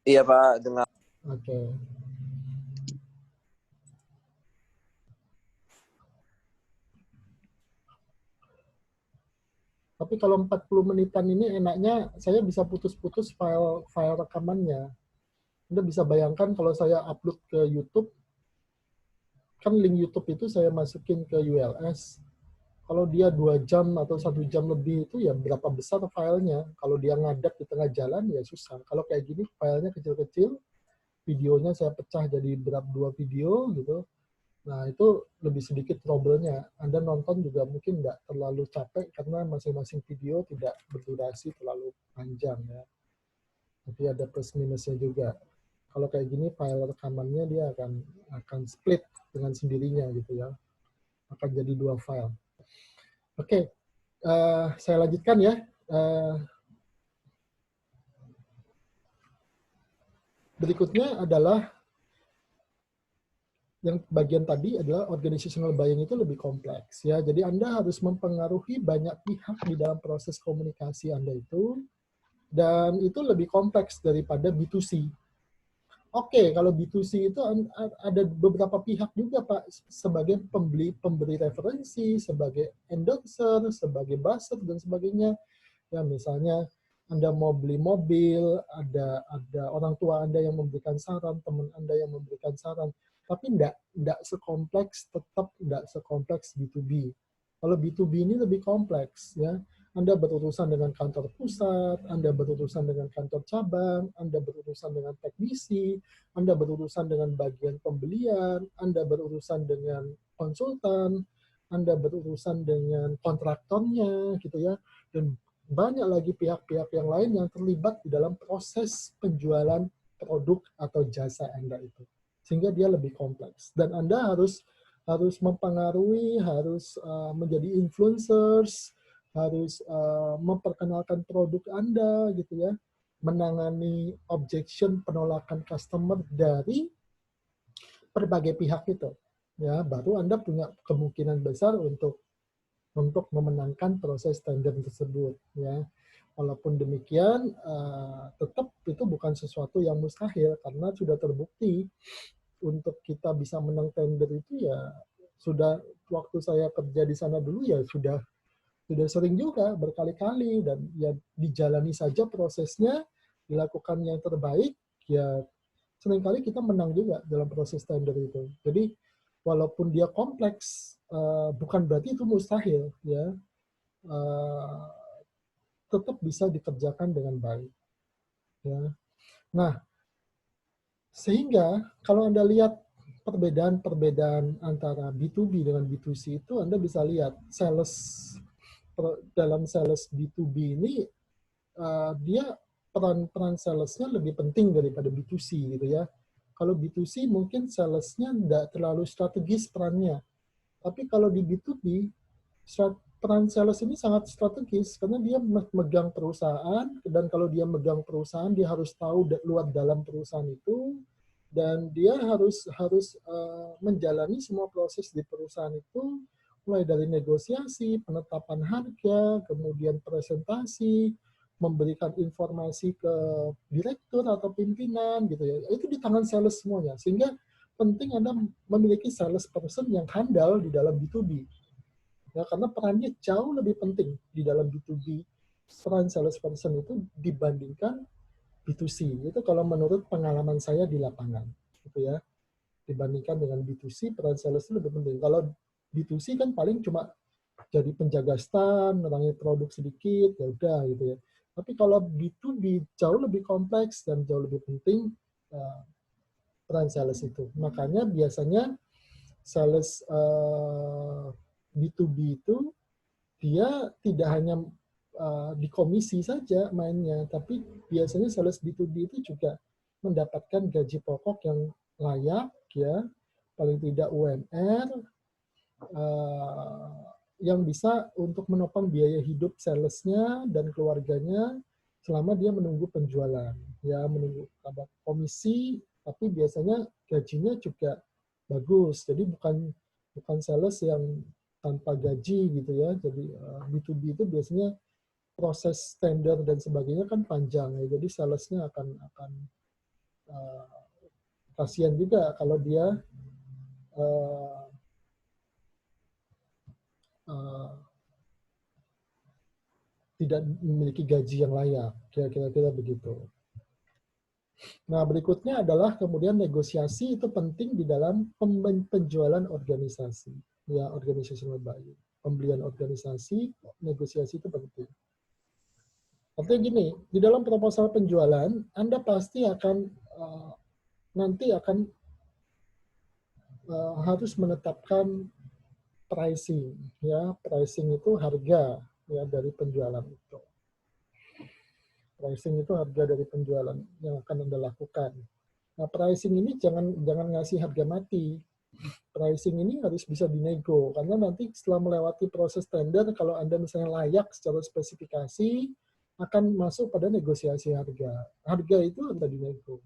Iya Pak, dengar. Oke. Tapi kalau 40 menitan ini enaknya saya bisa putus-putus file rekamannya. Anda bisa bayangkan kalau saya upload ke YouTube, kan link YouTube itu saya masukin ke ULS. Kalau dia 2 jam atau 1 jam lebih itu ya berapa besar filenya. Kalau dia ngadak di tengah jalan ya susah. Kalau kayak gini filenya kecil-kecil, videonya saya pecah jadi berapa 2 video gitu. Nah itu lebih sedikit trouble-nya. Anda nonton juga mungkin nggak terlalu capek karena masing-masing video tidak berdurasi terlalu panjang ya. Tapi ada plus minusnya juga. Kalau kayak gini file rekamannya dia akan split dengan sendirinya gitu ya. Akan jadi 2 file. Oke, saya lanjutkan ya. Berikutnya adalah yang bagian tadi adalah organizational buying itu lebih kompleks ya. Jadi Anda harus mempengaruhi banyak pihak di dalam proses komunikasi Anda itu, dan itu lebih kompleks daripada B2C. Oke, kalau B2C itu ada beberapa pihak juga Pak, sebagai pemberi referensi, sebagai endorser, sebagai buzzer dan sebagainya. Ya misalnya Anda mau beli mobil, ada orang tua Anda yang memberikan saran, teman Anda yang memberikan saran, tapi enggak sekompleks, tetap enggak sekompleks B2B. Kalau B2B ini lebih kompleks ya. Anda berurusan dengan kantor pusat, Anda berurusan dengan kantor cabang, Anda berurusan dengan teknisi, Anda berurusan dengan bagian pembelian, Anda berurusan dengan konsultan, Anda berurusan dengan kontraktornya gitu ya. Dan banyak lagi pihak-pihak yang lain yang terlibat di dalam proses penjualan produk atau jasa Anda itu. Sehingga dia lebih kompleks. Dan Anda harus mempengaruhi, harus menjadi influencers, harus memperkenalkan produk Anda gitu ya, menangani objection penolakan customer dari berbagai pihak itu. Ya, baru Anda punya kemungkinan besar untuk memenangkan proses tender tersebut ya. Walaupun demikian tetap itu bukan sesuatu yang mustahil karena sudah terbukti untuk kita bisa menang tender itu ya sudah waktu saya kerja di sana dulu ya sudah sering juga berkali-kali, dan ya dijalani saja prosesnya, dilakukan yang terbaik, ya seringkali kita menang juga dalam proses tender itu. Jadi walaupun dia kompleks, bukan berarti itu mustahil ya. Eh, Tetap bisa dikerjakan dengan baik ya. Nah, sehingga kalau Anda lihat perbedaan-perbedaan antara B2B dengan B2C itu, Anda bisa lihat dalam sales B2B ini dia peran salesnya lebih penting daripada B2C gitu ya. Kalau B2C mungkin salesnya tidak terlalu strategis perannya. Tapi kalau di B2B, peran sales ini sangat strategis karena dia megang perusahaan, dan kalau dia megang perusahaan dia harus tahu luar dalam perusahaan itu, dan dia harus menjalani semua proses di perusahaan itu, mulai dari negosiasi, penetapan harga, kemudian presentasi, memberikan informasi ke direktur atau pimpinan gitu ya. Itu di tangan sales semuanya. Sehingga penting Anda memiliki sales person yang handal di dalam B2B. Ya, karena perannya jauh lebih penting di dalam B2B, peran sales person itu dibandingkan B2C. Itu kalau menurut pengalaman saya di lapangan. Gitu ya. Dibandingkan dengan B2C, peran sales itu lebih penting. Kalau B2C kan paling cuma jadi penjaga stand, nerangin produk sedikit, ya udah gitu ya. Tapi kalau B2B jauh lebih kompleks dan jauh lebih penting peran sales itu. Makanya biasanya sales B2B itu dia tidak hanya di komisi saja mainnya, tapi biasanya sales B2B itu juga mendapatkan gaji pokok yang layak ya, paling tidak UMR, yang bisa untuk menopang biaya hidup salesnya dan keluarganya selama dia menunggu penjualan, ya menunggu kabar komisi, tapi biasanya gajinya juga bagus. Jadi bukan bukan sales yang tanpa gaji gitu ya. Jadi B2B itu biasanya proses tender dan sebagainya kan panjang ya. Jadi salesnya akan uh, kasihan juga kalau dia uh, uh, tidak memiliki gaji yang layak, kira-kira begitu. Nah, berikutnya adalah kemudian negosiasi itu penting di dalam penjualan organisasi, ya, organizational buying. Pembelian organisasi, negosiasi itu penting. Artinya gini, di dalam proposal penjualan, Anda pasti akan nanti akan harus menetapkan pricing, ya, pricing itu harga ya dari penjualan itu. Pricing itu harga dari penjualan yang akan Anda lakukan. Nah, pricing ini jangan ngasih harga mati. Pricing ini harus bisa dinego, karena nanti setelah melewati proses tender, kalau Anda misalnya layak secara spesifikasi, akan masuk pada negosiasi harga. Harga itu Anda dinego.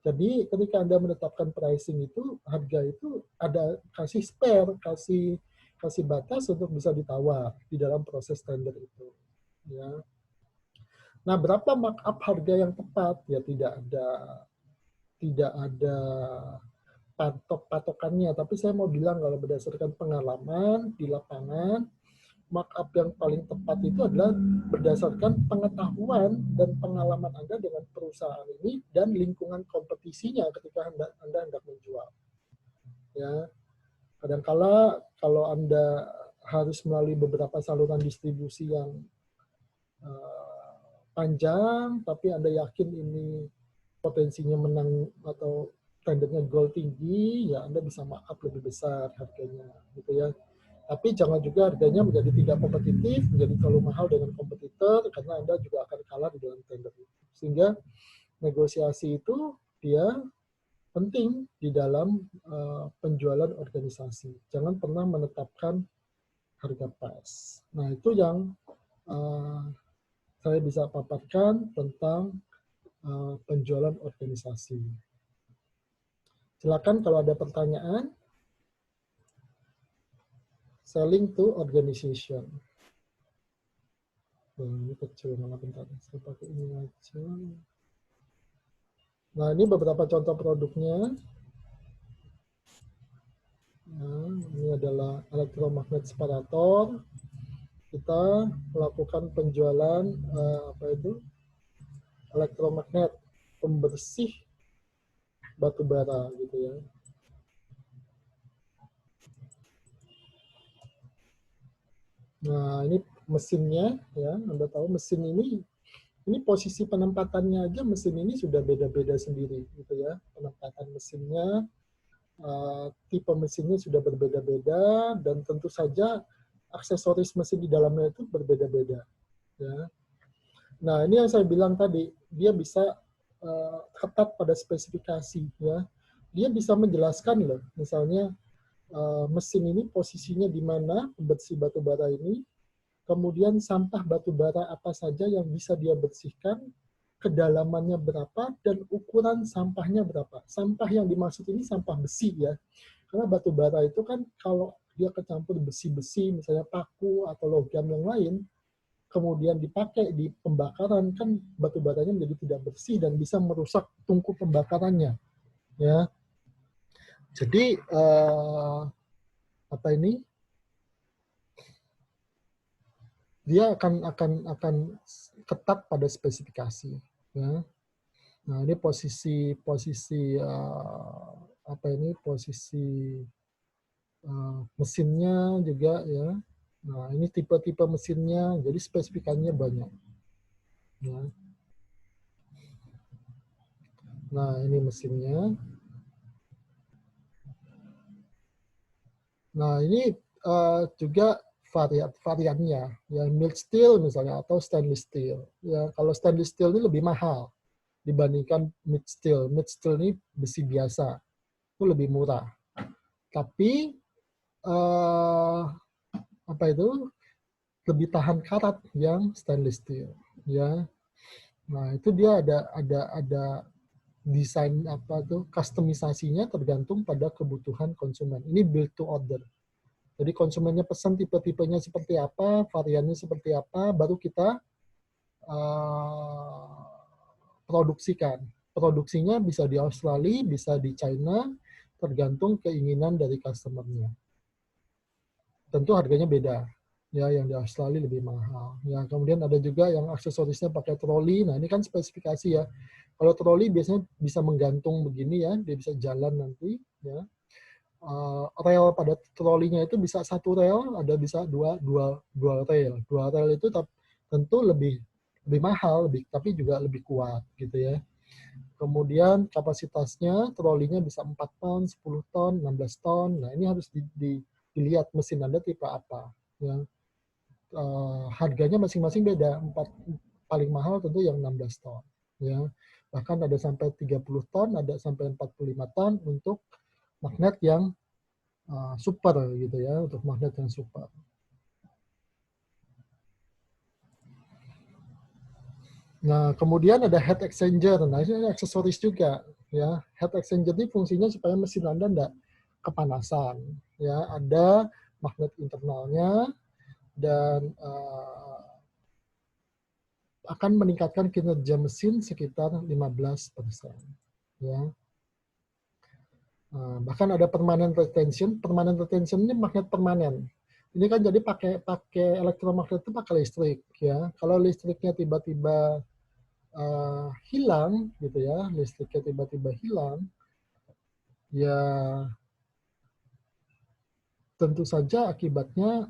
Jadi ketika Anda menetapkan pricing itu, harga itu ada kasih spare, kasih batas untuk bisa ditawar di dalam proses tender itu. Ya. Nah, berapa markup harga yang tepat? Ya tidak ada patokannya, tapi saya mau bilang kalau berdasarkan pengalaman di lapangan, markup yang paling tepat itu adalah berdasarkan pengetahuan dan pengalaman Anda dengan perusahaan ini dan lingkungan kompetisinya ketika Anda hendak menjual. Ya, kadangkala kalau Anda harus melalui beberapa saluran distribusi yang panjang, tapi Anda yakin ini potensinya menang atau tendernya goal tinggi, ya Anda bisa markup lebih besar harganya, gitu ya. Tapi jangan juga harganya menjadi tidak kompetitif, menjadi terlalu mahal dengan kompetitor, karena Anda juga akan kalah di dalam tender. Sehingga negosiasi itu dia penting di dalam penjualan organisasi. Jangan pernah menetapkan harga pas. Nah, itu yang saya bisa paparkan tentang penjualan organisasi. Silakan kalau ada pertanyaan. Selling to organization. Ini kecil malah, bentar. Saya pakai ini aja. Nah, ini beberapa contoh produknya. Nah, ini adalah elektromagnet separator. Kita melakukan penjualan elektromagnet pembersih batu bara gitu ya. Nah, ini mesinnya ya. Anda tahu mesin ini posisi penempatannya aja, mesin ini sudah beda-beda sendiri gitu ya. Penempatan mesinnya, tipe mesinnya sudah berbeda-beda, dan tentu saja aksesoris mesin di dalamnya itu berbeda-beda ya. Nah, ini yang saya bilang tadi, dia bisa ketat pada spesifikasi ya. Dia bisa menjelaskan loh, misalnya mesin ini posisinya di mana, pembersih batu bara ini, kemudian sampah batu bara apa saja yang bisa dia bersihkan, kedalamannya berapa, dan ukuran sampahnya berapa. Sampah yang dimaksud ini sampah besi ya. Karena batu bara itu kan kalau dia kecampur besi-besi, misalnya paku atau logam yang lain, kemudian dipakai di pembakaran, kan batu baranya menjadi tidak bersih dan bisa merusak tungku pembakarannya. Ya. Jadi dia akan ketat pada spesifikasi. Ya. Nah, ini posisi mesinnya juga ya. Nah, ini tipe-tipe mesinnya, jadi spesifikasinya banyak. Ya. Nah, ini mesinnya. Nah, ini juga variannya, ya, mild steel misalnya atau stainless steel. Ya, kalau stainless steel ini lebih mahal dibandingkan mild steel. Mild steel ini besi biasa, itu lebih murah. Tapi lebih tahan karat yang stainless steel. Ya, nah itu dia ada desain kustomisasinya tergantung pada kebutuhan konsumen. Ini build to order. Jadi konsumennya pesan tipe-tipenya seperti apa, variannya seperti apa, baru kita produksikan. produksinya bisa di Australia, bisa di China, tergantung keinginan dari customer-nya. Tentu harganya beda. Ya, yang di Australia lebih mahal. Ya, kemudian ada juga yang aksesorisnya pakai troli. Nah, ini kan spesifikasi ya. Kalau troli biasanya bisa menggantung begini ya, dia bisa jalan nanti. Ya, rel pada trolinya itu bisa satu rel, ada bisa dua rel. Dua rel itu tentu lebih mahal, tapi juga lebih kuat gitu ya. Kemudian kapasitasnya trolinya bisa 4 ton, 10 ton, 16 ton. Nah, ini harus dilihat mesin Anda tipe apa. Ya. Harganya masing-masing beda. Paling mahal tentu yang 16 ton. Ya. Bahkan ada sampai 30 ton, ada sampai 45 ton untuk magnet yang super gitu ya, untuk magnet yang super. Nah, kemudian ada heat exchanger. Nah, ini aksesoris juga ya. Heat exchanger ini fungsinya supaya mesin Anda tidak kepanasan. Ya, ada magnet internalnya dan akan meningkatkan kinerja mesin sekitar 15%. Ya. Bahkan ada permanent retention. Permanent retention ini magnet permanen. Ini kan jadi pakai elektromagnet itu pakai listrik ya. Kalau listriknya tiba-tiba hilang gitu ya, listriknya tiba-tiba hilang, ya tentu saja akibatnya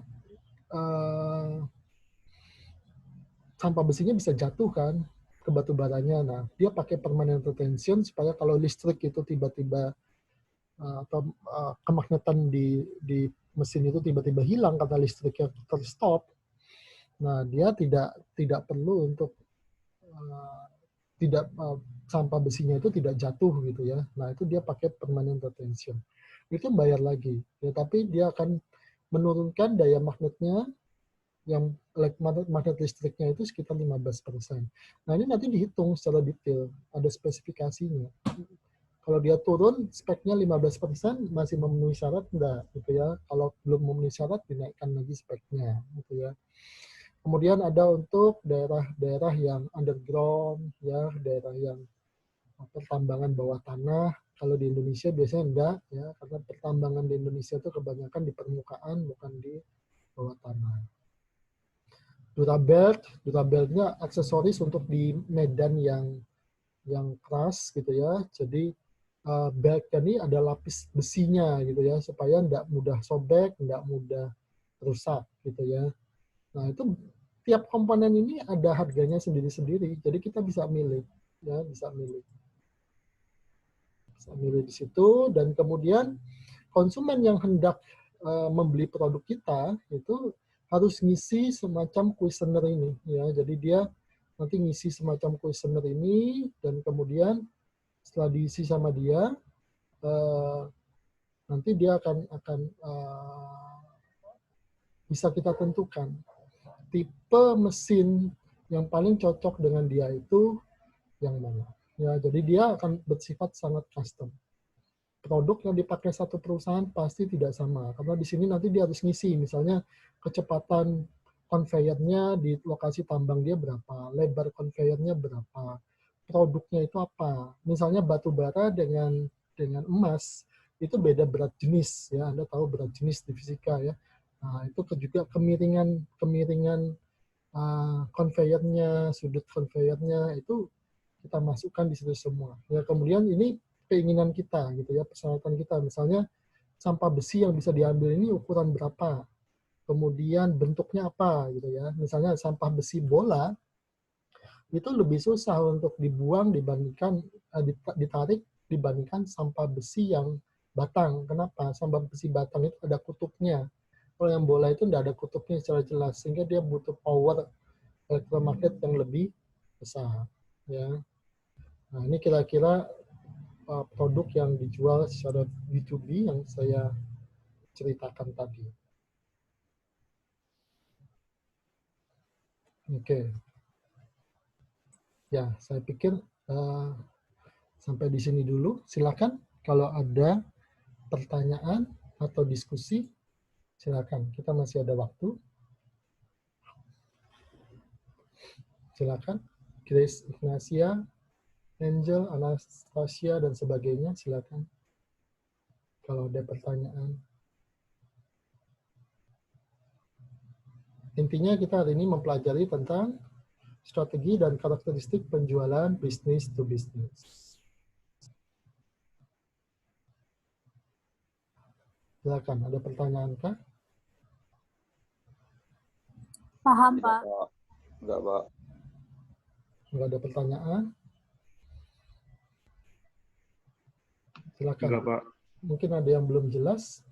sampah besinya bisa jatuh kan ke batu baranya. Nah, dia pakai permanent retention supaya kalau listrik itu tiba-tiba atau kemagnetan di mesin itu tiba-tiba hilang karena listriknya terstop. Nah, dia tidak perlu untuk sampah besinya itu tidak jatuh gitu ya. Nah, itu dia pakai permanent retention. Itu bayar lagi. Ya, tapi dia akan menurunkan daya magnetnya yang magnet listriknya itu sekitar 15%. Nah, ini nanti dihitung secara detail, ada spesifikasinya. Kalau dia turun speknya 15% masih memenuhi syarat enggak gitu ya. Kalau belum memenuhi syarat dinaikkan lagi speknya gitu ya. Kemudian ada untuk daerah-daerah yang underground ya, daerah yang pertambangan bawah tanah. Kalau di Indonesia biasanya enggak ya, karena pertambangan di Indonesia itu kebanyakan di permukaan bukan di bawah tanah. Durabeltnya aksesoris untuk di medan yang keras gitu ya. Jadi beltnya ini ada lapis besinya gitu ya, supaya tidak mudah sobek, tidak mudah rusak gitu ya. Nah, itu tiap komponen ini ada harganya sendiri-sendiri. Jadi kita bisa milih ya, bisa milih di situ. Dan kemudian konsumen yang hendak membeli produk kita itu harus ngisi semacam kuesioner ini ya. Jadi dia nanti ngisi semacam kuesioner ini, dan kemudian setelah diisi sama dia nanti dia akan bisa kita tentukan tipe mesin yang paling cocok dengan dia itu yang mana. Ya, jadi dia akan bersifat sangat custom. Produk yang dipakai satu perusahaan pasti tidak sama, karena di sini nanti dia harus ngisi, misalnya kecepatan konveyornya di lokasi tambang dia berapa, lebar konveyornya berapa, produknya itu apa. Misalnya batu bara dengan emas itu beda berat jenis ya, Anda tahu berat jenis di fisika ya. Nah, itu juga kemiringan konveyornya, sudut konveyornya itu kita masukkan di situ semua. Ya, kemudian ini keinginan kita gitu ya, persyaratan kita. Misalnya sampah besi yang bisa diambil ini ukuran berapa, kemudian bentuknya apa gitu ya. Misalnya sampah besi bola itu lebih susah untuk dibuang dibandingkan ditarik dibandingkan sampah besi yang batang. Kenapa? Sampah besi batang itu ada kutubnya. Kalau yang bola itu tidak ada kutubnya secara jelas, sehingga dia butuh power elektromagnet yang lebih besar. Ya. Nah, ini kira-kira produk yang dijual secara B2B yang saya ceritakan tadi. Oke. Ya, saya pikir sampai di sini dulu. Silakan kalau ada pertanyaan atau diskusi, silakan. Kita masih ada waktu. Silakan. Grace Ignacia, Angel, Anastasia, dan sebagainya, silakan. Kalau ada pertanyaan. Intinya kita hari ini mempelajari tentang strategi dan karakteristik penjualan bisnis to bisnis. Silakan, ada pertanyaan kah? Paham, Pak. Enggak, Pak. Enggak ada pertanyaan? Silakan. Enggak, Pak. Mungkin ada yang belum jelas.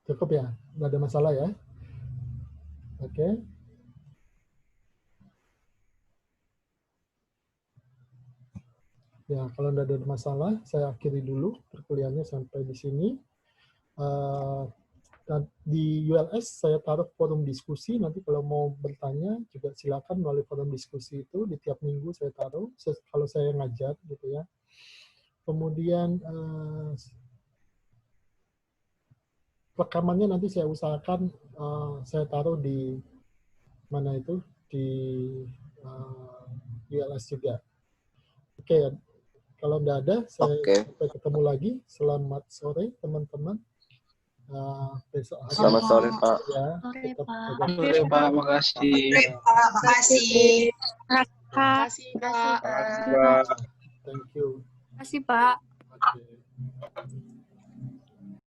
Cukup ya? Nggak ada masalah ya? Oke. Ya, kalau nggak ada masalah, saya akhiri dulu perkuliahannya sampai di sini. Dan di ULS saya taruh forum diskusi, nanti kalau mau bertanya juga silakan melalui forum diskusi itu, di tiap minggu saya taruh, kalau saya ngajar gitu ya. Kemudian rekamannya nanti saya usahakan saya taruh di mana itu, di ULS juga. Oke, kalau nggak ada, saya sampai ketemu lagi. Selamat sore teman-teman. Besok hari. Selamat sore, Pak. Ya, Sore, tetap Pak. jaga Sore, Pak. Makasih. Makasih. Makasih, Pak. Makasih, Pak. Thank you. Makasih, Pak. Okay.